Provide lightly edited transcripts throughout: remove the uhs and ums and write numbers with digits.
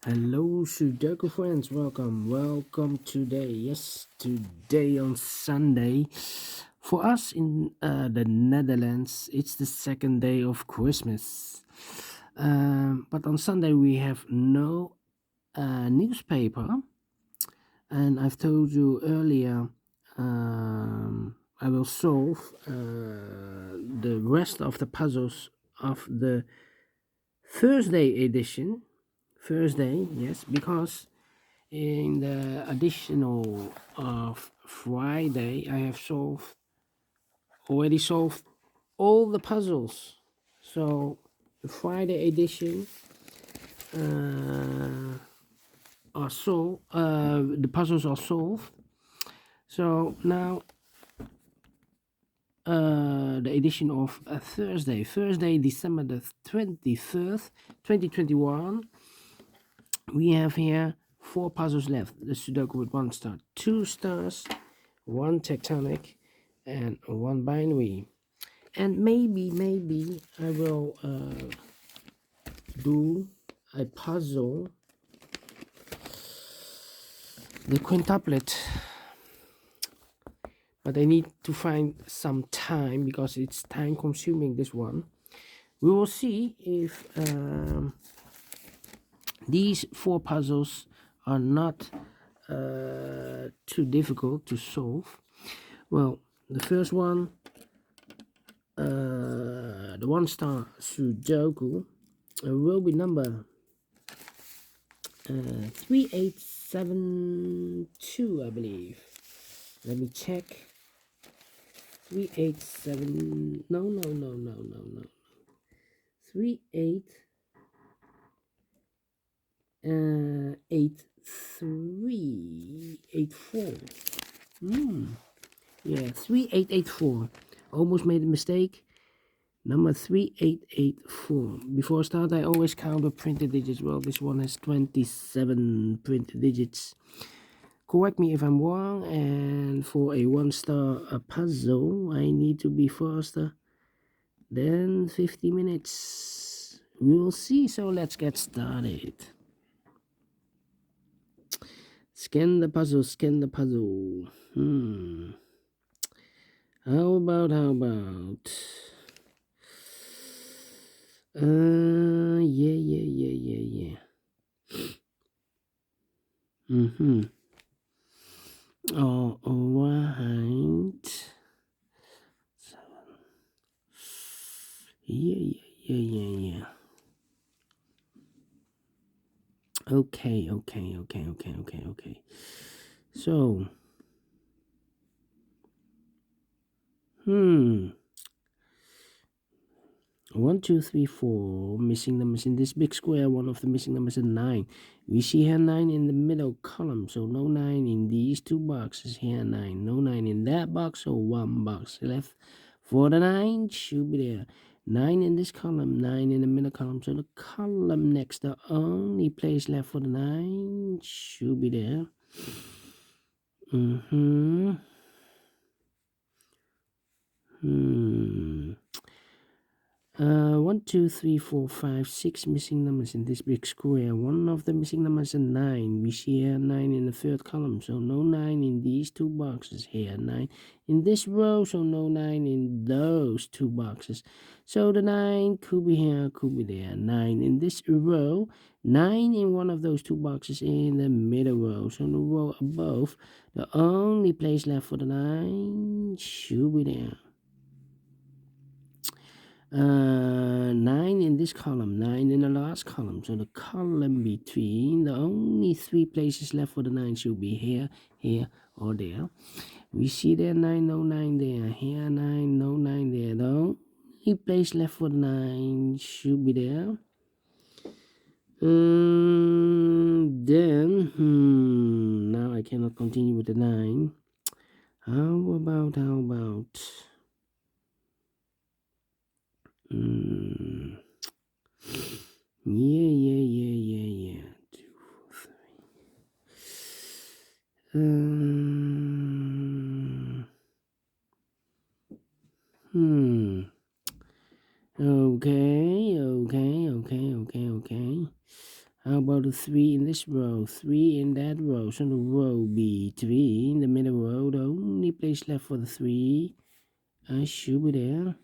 Hello, Sudoku friends. Welcome today. Yes, today on Sunday. For us in the Netherlands, it's the second day of Christmas. But on Sunday, we have no newspaper. And I've told you earlier, I will solve the rest of the puzzles of the Thursday edition. Thursday, yes, because in the additional of Friday, I have already solved all the puzzles. So the Friday edition are solved. The puzzles are solved. So now the edition of Thursday, December the 23rd, 2021. We have here 4 puzzles left. The Sudoku with 1 star, 2 stars, 1 tectonic, and 1 binary. And maybe I will do a puzzle, the quintuplet, but I need to find some time because it's time consuming, this one. We will see if these 4 puzzles are not too difficult to solve. Well, the first one, the One Star Sudoku, will be number 3872, I believe. Let me check. 387. No. 388384. Yeah, 3884. Almost made a mistake. Number 3884. Before I start, I always count the printed digits. Well, this one has 27 printed digits. Correct me if I'm wrong. And for a 1-star puzzle, I need to be faster than 50 minutes. We will see. So let's get started. Scan the puzzle. How about yeah. All right. Yeah. Okay. So, 1, 2, 3, 4 missing numbers in this big square. One of the missing numbers is 9. We see here 9 in the middle column, so no 9 in these 2 boxes. Here 9, no 9 in that box, so 1 box left for the 9 should be there. 9 in this column, 9 in the middle column, so the column next, the only place left for the 9 should be there. 1, 2, 3, 4, 5, 6 missing numbers in this big square. One of the missing numbers is 9. We see here 9 in the third column, so no 9 in these 2 boxes. Here 9 in this row, so no 9 in those 2 boxes. So the 9 could be here, could be there. 9 in this row, 9 in one of those 2 boxes in the middle row. So the row above, the only place left for the 9 should be there. 9 in this column, 9 in the last column. So the column between, the only 3 places left for the 9 should be here, or there. We see there 9, no 9 there. Here 9, no 9 there. The only place left for the 9 should be there. Then, now I cannot continue with the 9. How about? Yeah. 2, 4, 3. Okay. How How about the 3 in this row? 3 in that row. So the row B3 in the middle row. The only place left for the 3. I should be there.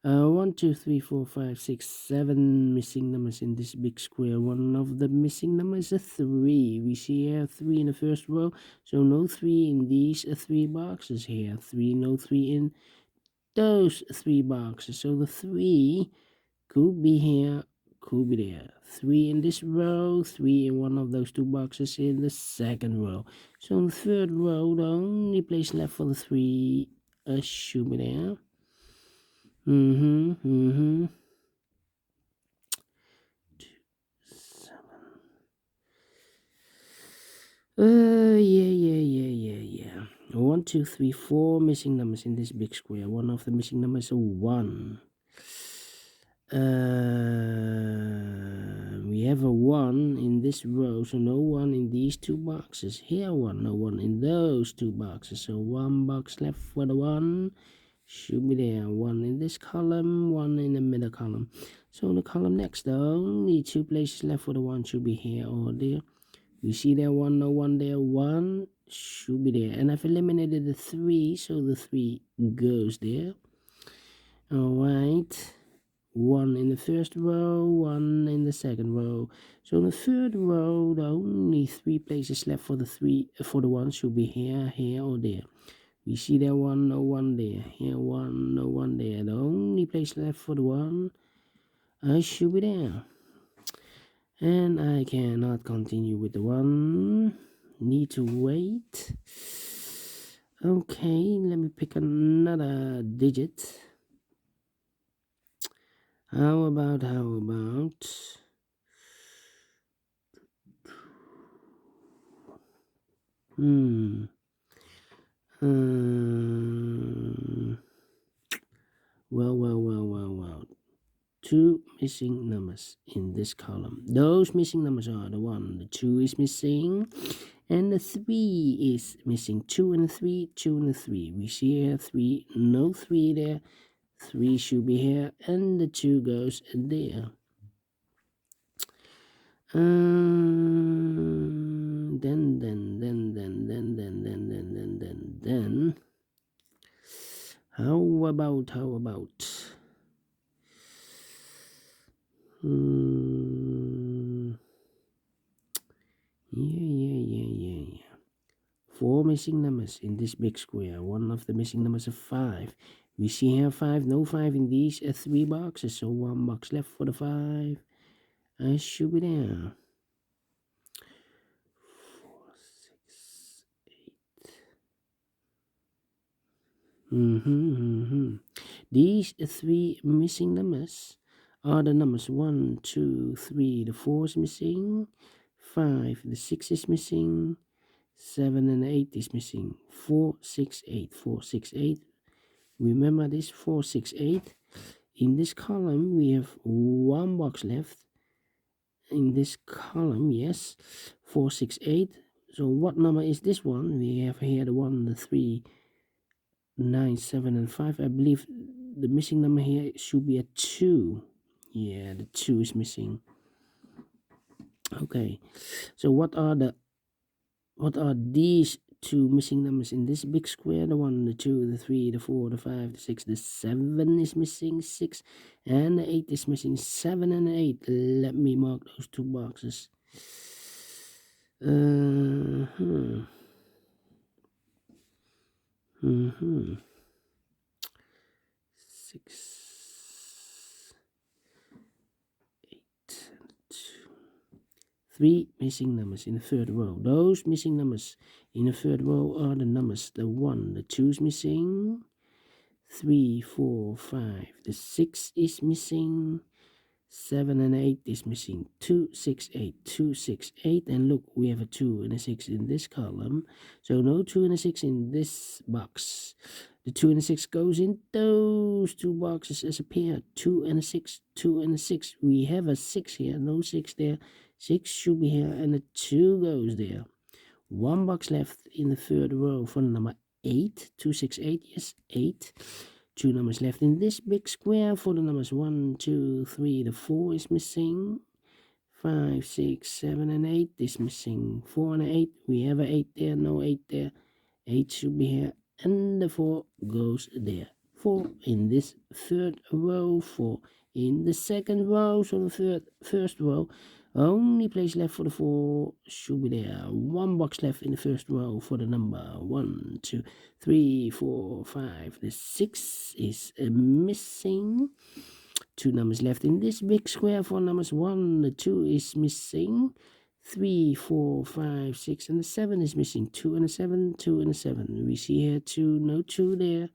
1, 2, 3, 4, 5, 6, 7 missing numbers in this big square. One of the missing numbers is a 3. We see here 3 in the first row, so no 3 in these 3 boxes here. 3, no 3 in those 3 boxes. So the 3 could be here, could be there. 3 in this row, 3 in one of those 2 boxes in the second row. So in the third row, the only place left for the 3 should be there. Yeah. 1, 2, 3, 4 missing numbers in this big square. One of the missing numbers is a 1. We have a 1 in this row, so no 1 in these 2 boxes. Here 1, no 1 in those 2 boxes. So 1 box left for the 1. Should be there. 1 in this column, 1 in the middle column. So in the column next, the only 2 places left for the 1 should be here or there. We see there 1, no 1 there, 1 should be there. And I've eliminated the 3, so the 3 goes there. Alright. 1 in the first row, 1 in the second row. So in the third row, the only 3 places left for the 1 should be here, here, or there. We see there 1, no 1 there. Here 1, no 1 there. The only place left for the 1 should be there. And I cannot continue with the 1. Need to wait. Okay, let me pick another digit. How about well. 2 missing numbers in this column. Those missing numbers are the 1, the 2 is missing, and the 3 is missing. 2 and 3, 2 and 3. We see here 3, no 3 there. 3 should be here, and the 2 goes there. Then. How about? Yeah. 4 missing numbers in this big square. One of the missing numbers is 5. We see here 5, no 5 in these 3 boxes, so 1 box left for the 5. I should be there. 4, 6, 8. These 3 missing numbers are the numbers 1, 2, 3. The 4 is missing. 5. The 6 is missing. 7 and 8 is missing. 4, 6, 8. 4, 6, 8. Remember this 4, 6, 8. In this column, we have 1 box left. In this column, yes, 4, 6, 8. So what number is this one? We have here the 1, the 3, 9, 7, and 5. I believe the missing number here should be a 2. Yeah, the 2 is missing. Okay, so what are these 2 missing numbers in this big square? The 1, the 2, the 3, the 4, the 5, the 6, the 7 is missing. 6 and the 8 is missing. 7 and 8. Let me mark those 2 boxes. 6, 8, 2. 3 missing numbers in the third row. Those missing numbers in the third row are the numbers. The 1, the 2 is missing. 3, 4, 5. The 6 is missing. 7 and 8 is missing. 2, 6, 8. 2, 6, 8. And look, we have a 2 and a 6 in this column. So no 2 and a 6 in this box. The 2 and a 6 goes in those 2 boxes as a pair. 2 and a 6. 2 and a 6. We have a 6 here. No 6 there. 6 should be here. And the 2 goes there. 1 box left in the third row for number 8. 2, 6, 8. Yes, 8. 2 numbers left in this big square. For the numbers 1, 2, 3, the 4 is missing. 5, 6, 7, and 8 is missing. 4 and 8, we have an 8 there, no 8 there. 8 should be here, and the 4 goes there. 4 in this third row, 4 in the second row, so the first row. Only place left for the 4 should be there. 1 box left in the first row for the number 1, 2, 3, 4, 5. The 6 is missing. 2 numbers left in this big square. For numbers 1, the 2 is missing. 3, 4, 5, 6, and the 7 is missing. 2 and a 7, 2 and a 7. We see here 2, no 2 there.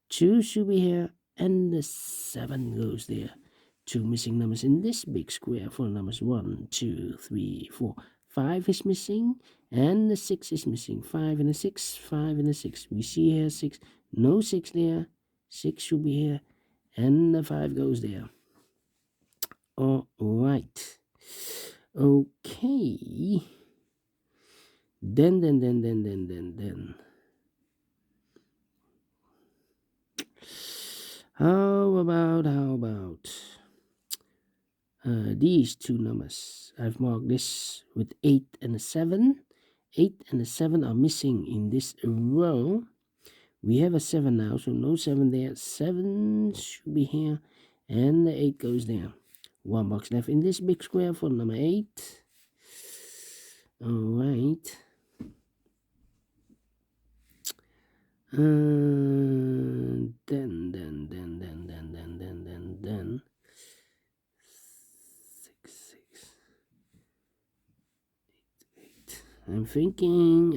2 should be here, and the 7 goes there. 2 missing numbers in this big square. For numbers 1, 2, 3, 4, 5 is missing, and the 6 is missing. 5 and a 6, 5 and a 6. We see here 6, no 6 there. 6 should be here, and the 5 goes there. All right. Okay. Then. How about these 2 numbers? I've marked this with 8 and a 7. 8 and a 7 are missing in this row. We have a 7 now, so no 7 there. 7 should be here, and the 8 goes there. 1 box left in this big square for number 8. All right. Then 6, 8. I'm thinking.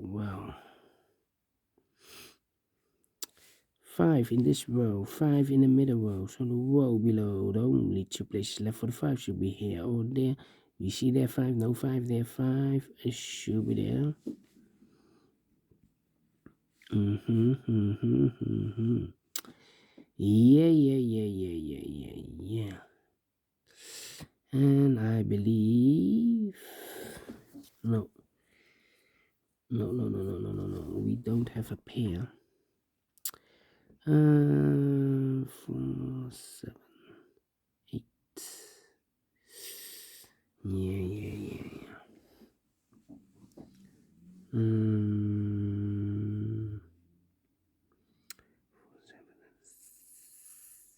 Well. 5 in this row, 5 in the middle row, so the row below, the only 2 places left for the 5 should be here or there. We see there 5, no 5 there, 5 should be there. Yeah. And I believe, no, we don't have a pair. 4, 7, 8. Yeah.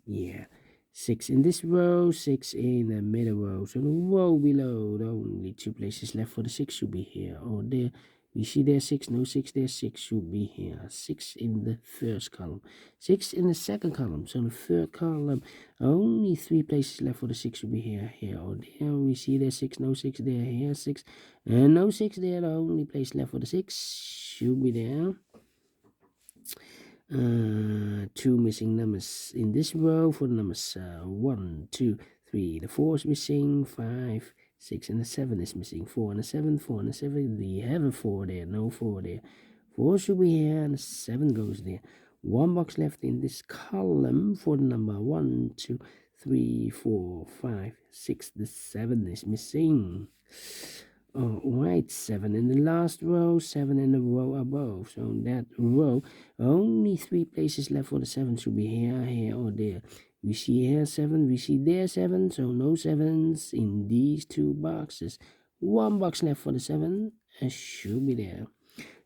Yeah. 6 in this row, 6 in the middle row. So the row below, the only 2 places left for the 6 should be here or there. We see there 6, no 6 there, 6 should be here. 6 in the first column, 6 in the second column. So the third column, only 3 places left for the 6 should be here or there. We see there 6, no 6 there, here 6, and no 6 there. The only place left for the 6 should be there. 2 missing numbers in this row for the numbers 1, 2, 3. The 4 is missing. 5, 6, and the 7 is missing. 4 and a 7, 4 and a 7. We have a 4 there, no 4 there. 4 should be here, and the 7 goes there. 1 box left in this column for the number 1, 2, 3, 4, 5, 6. The 7 is missing. Alright, 7 in the last row, 7 in the row above. So in that row, only 3 places left for the 7 should be here or there. We see here 7, we see there 7, so no 7s in these 2 boxes. 1 box left for the 7, should be there.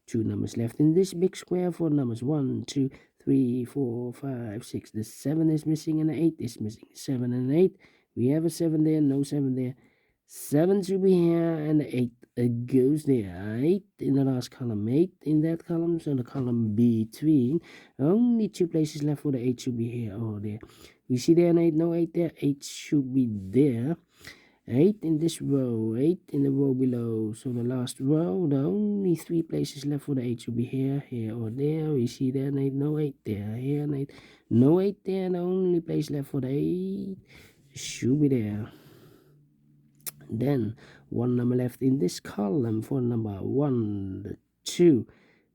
2 numbers left in this big square for numbers 1, 2, 3, 4, 5, 6. The 7 is missing and the 8 is missing. 7 and 8, we have a 7 there, no 7 there. 7 should be here, and the 8 goes there. 8 in the last column, 8 in that column, so the column between. Only 2 places left for the 8 should be here or there. We see there an 8, no 8 there, 8 should be there. 8 in this row, 8 in the row below, so the last row, the only 3 places left for the 8 should be here or there. We see there an 8, no 8 there, here an 8, no 8 there, the only place left for the 8 should be there. Then 1 number left in this column for number 1, the 2,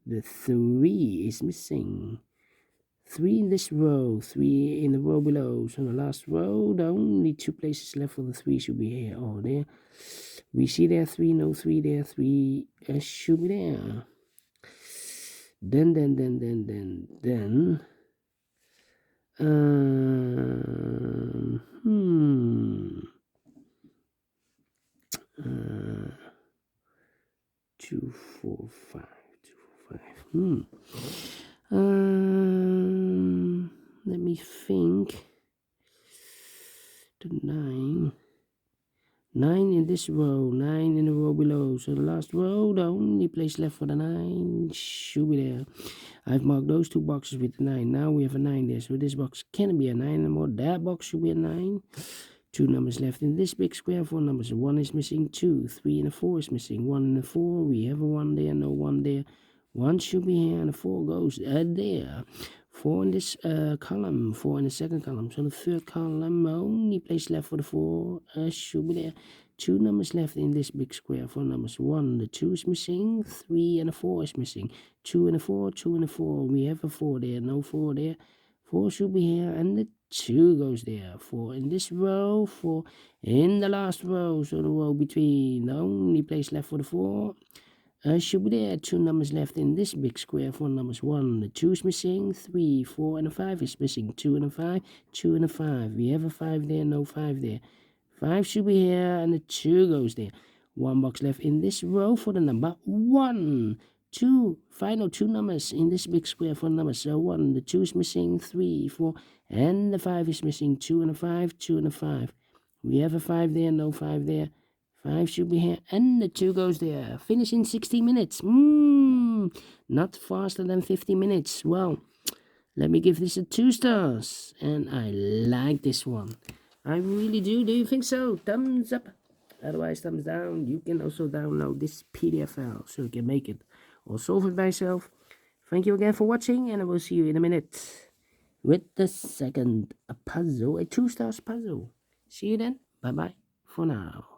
the 3 is missing. 3 in this row, 3 in the row below. So the last row, the only 2 places left for the 3 should be here or there. We see there 3, no 3 there, 3 should be there. Then 2, 4, 5, 2, 4, 5. Let me think. The 9 in this row, 9 in the row below. So the last row, the only place left for the 9 should be there. I've marked those 2 boxes with the 9. Now we have a 9 there. So this box can't be a 9 anymore. That box should be a 9. 2 numbers left in this big square. 4 numbers. 1 is missing. 2, 3, and a 4 is missing. 1 and a 4. We have a 1 there. No 1 there. 1 should be here, and a 4 goes there. 4 in this column, 4 in the second column. So the third column, only place left for the 4 should be there. 2 numbers left in this big square. 4 numbers. 1, the 2 is missing. 3 and a 4 is missing. 2 and a 4, 2 and a 4. We have a 4 there. No 4 there. 4 should be here, and the 2 goes there. 4 in this row. 4 in the last row. So the row between. The only place left for the 4 should be there. 2 numbers left in this big square. 4 numbers. 1, the 2 is missing. 3, 4, and a 5 is missing. 2 and a 5, 2 and a 5. We have a 5 there. No 5 there. 5 should be here, and the 2 goes there. 1 box left in this row for the number 1. 2, final 2 numbers in this big square for numbers. So 1, the 2 is missing. 3, 4, and the 5 is missing. 2 and a 5, 2 and a 5. We have a 5 there. No 5 there. 5 should be here, and the 2 goes there. Finish in 60 minutes. Not faster than 50 minutes. Well, let me give this a 2 stars. And I like this one. I really do. Do you think so? Thumbs up. Otherwise, thumbs down. You can also download this PDF file so you can make it or solve it by yourself. Thank you again for watching, and I will see you in a minute with the second puzzle, a 2 stars puzzle. See you then. Bye-bye for now.